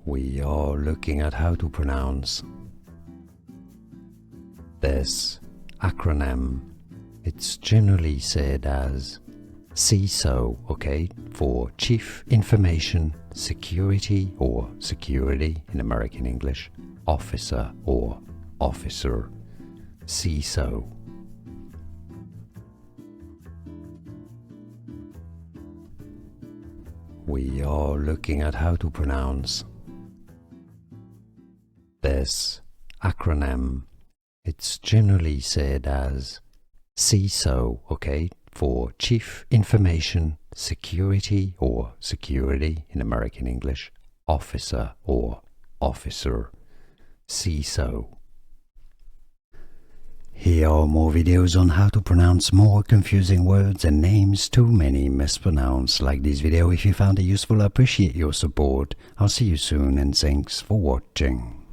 We are looking at how to pronounce this acronym. It's generally said as CISO, okay, for Chief Information Security or Security in American English, Officer or Officer, CISO. We are looking at how to pronounce this acronym. It's generally said as CISO, okay, for Chief Information Security or Security in American English, Officer or Officer, CISO. Here are more videos on how to pronounce more confusing words and names too many mispronounced. Like this video if you found it useful. I appreciate your support. I'll see you soon and thanks for watching.